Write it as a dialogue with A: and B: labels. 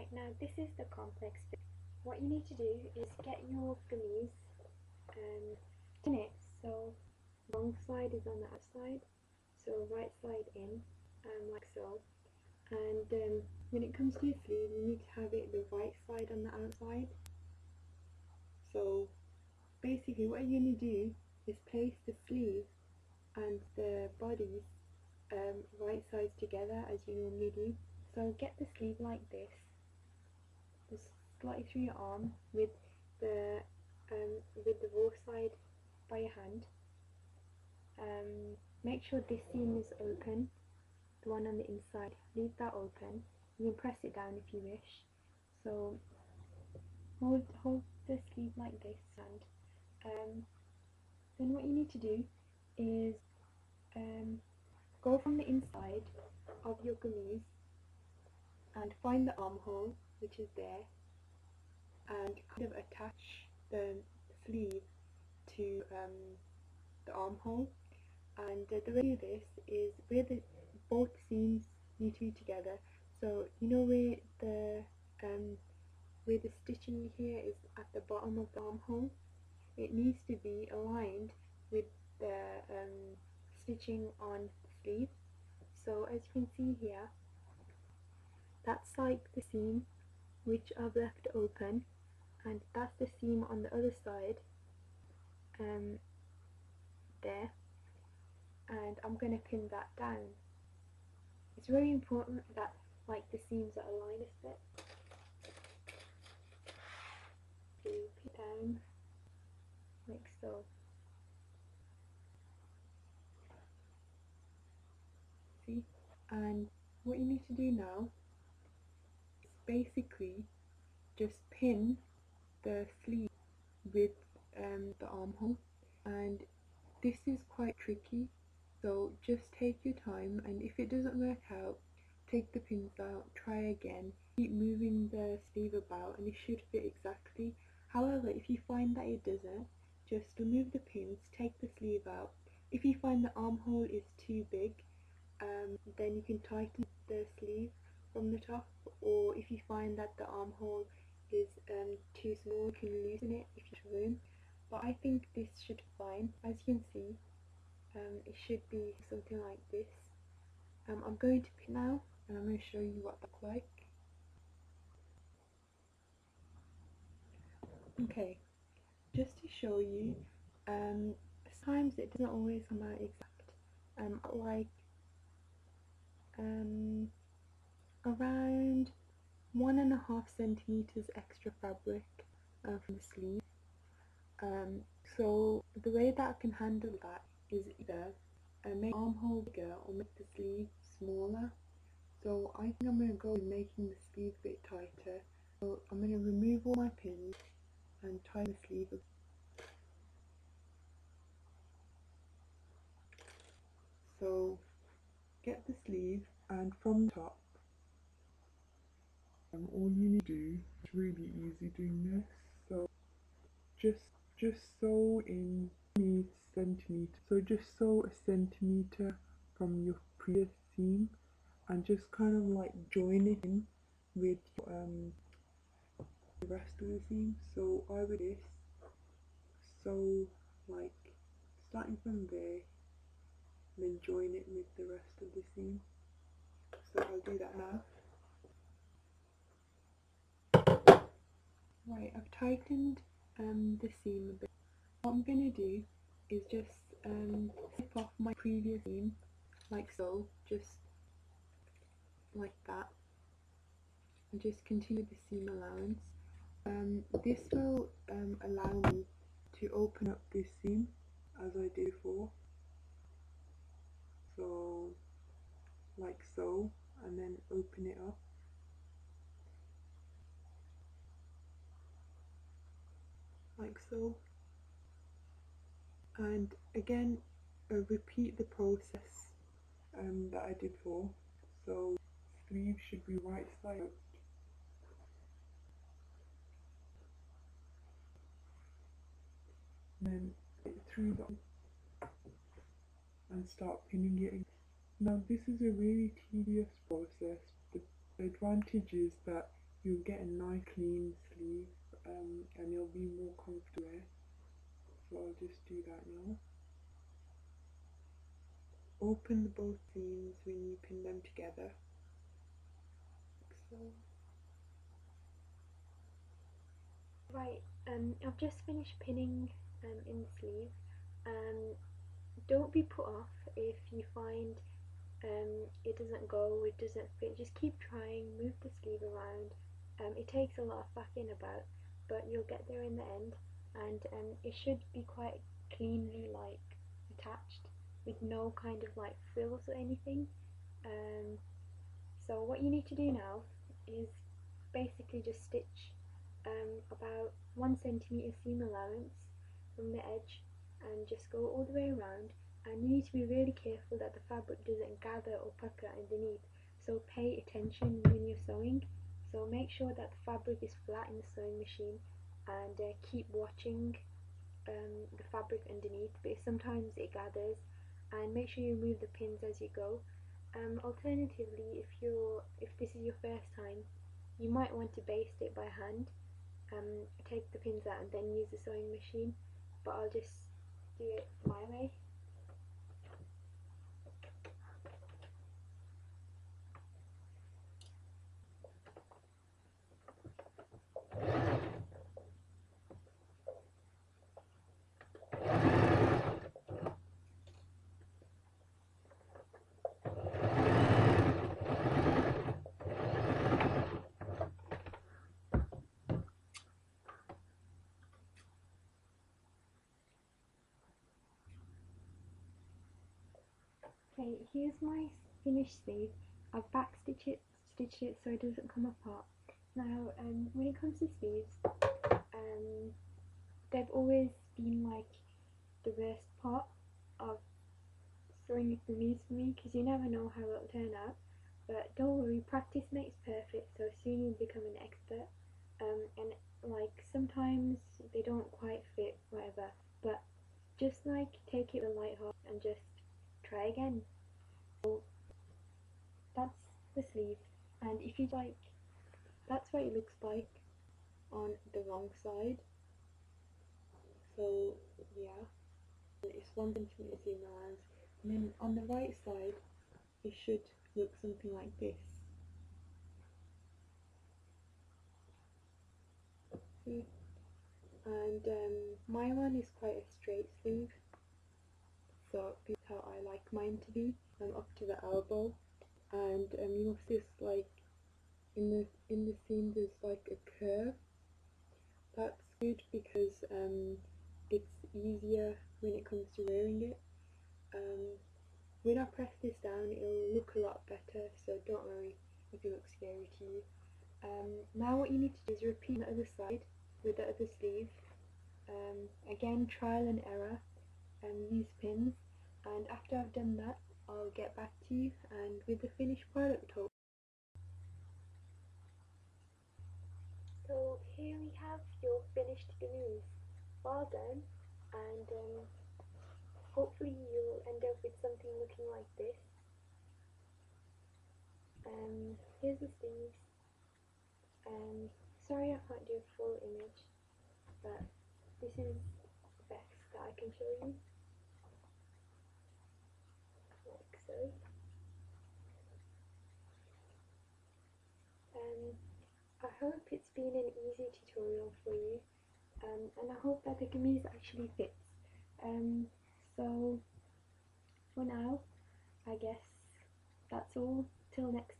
A: Right, now this is the complex bit. What you need to do is get your Kameez and turn it so wrong side is on the outside, so right side in, like so. And when it comes to your sleeve, you need to have it the right side on the outside. So basically what you're going to do is place the sleeve and the body right sides together as you normally do. So get the sleeve like this, just slightly through your arm with the raw side by your hand. Make sure this seam is open, the one on the inside, leave that open. You can press it down if you wish. So hold the sleeve like this, and then what you need to do is go from the inside of your Kameez and find the armhole, which is there, and kind of attach the sleeve to the armhole. And the way to do this is where both seams need to be together. So you know where the stitching here is at the bottom of the armhole, it needs to be aligned with the stitching on the sleeve. So as you can see here, that's like the seam which I've left open, and that's the seam on the other side there, and I'm going to pin that down. It's very important that like the seams are aligned a bit. So you pin down like so. See? And what you need to do now is basically just pin the sleeve with the armhole, and this is quite tricky, so just take your time, and if it doesn't work out, take the pins out, try again, keep moving the sleeve about, and it should fit exactly. However, if you find that it doesn't, just remove the pins, take the sleeve out. If you find the armhole is too big, then you can tighten the sleeve from the top, or if you find that the armhole is too small, you can loosen it if you have room. But I think this should be fine. As you can see, it should be something like this. I'm going to pin now, and I'm going to show you what that looks like. Okay, just to show you, sometimes it doesn't always come out exact. Like around 1.5 centimeters extra fabric from the sleeve. So the way that I can handle that is either make the armhole bigger or make the sleeve smaller. So I think I'm going to go with making the sleeve a bit tighter. So I'm going to remove all my pins and tie the sleeve up. So get the sleeve, and from the top, all you need to do, it's really easy doing this, so just sew in centimeter. So just sew a centimeter from your previous seam and just kind of like join it in with the rest of the seam. So I would this, so like starting from there, and then join it with the rest of the seam. So I'll do that now. Right, I've tightened the seam a bit. What I'm going to do is just slip off my previous seam, like so, just like that, and just continue the seam allowance. This will allow me to open up this seam as I did before, so like so, and then open it up. Like so, and again repeat the process that I did before. So sleeve should be right side up, and then through the and start pinning it in. Now this is a really tedious process. The advantage is that you'll get a nice clean sleeve, and it'll be more comfortable. So I'll just do that now. Open both seams when you pin them together, like so.
B: Right, I've just finished pinning in the sleeve. Don't be put off if you find it doesn't go, it doesn't fit. Just keep trying, move the sleeve around. It takes a lot of backing about, but you'll get there in the end, and it should be quite cleanly like attached with no kind of like frills or anything. Um, so what you need to do now is basically just stitch about 1 centimeter seam allowance from the edge and just go all the way around, and you need to be really careful that the fabric doesn't gather or pucker underneath, so pay attention when you're sewing. So make sure that the fabric is flat in the sewing machine, and keep watching the fabric underneath because sometimes it gathers, and make sure you remove the pins as you go. Alternatively, if this is your first time, you might want to baste it by hand, take the pins out and then use the sewing machine, but I'll just do it my way. Okay, here's my finished sleeve. I've stitched it so it doesn't come apart. Now, when it comes to sleeves, they've always been like the worst part of sewing a Kameez for me because you never know how it'll turn out. But don't worry, practice makes perfect, so soon you'll become an expert. And like sometimes they don't quite fit, whatever, but just like take it with a light heart and just try again. So that's the sleeve, and if you like, that's what it looks like on the wrong side. So yeah, it's 1 centimeter seam allowance, and then on the right side it should look something like this. See? And my one is quite a straight sleeve, so this is how I like mine to be, up to the elbow. And you'll see this, like in the seam there's like a curve. That's good because it's easier when it comes to wearing it. When I press this down it'll look a lot better, so don't worry if it looks scary to you. Now what you need to do is repeat the other side with the other sleeve. Again, trial and error, and use pins, and after I've done that I'll get back to you and with the finished product. So here we have your finished Kameez. Well done, and hopefully you'll end up with something looking like this. Here's the sleeves. Sorry I can't do a full image, but this is the best that I can show you, like so. I hope it's been an easy tutorial for you, and I hope that the Kameez actually fits. So for now, I guess that's all. Till next time.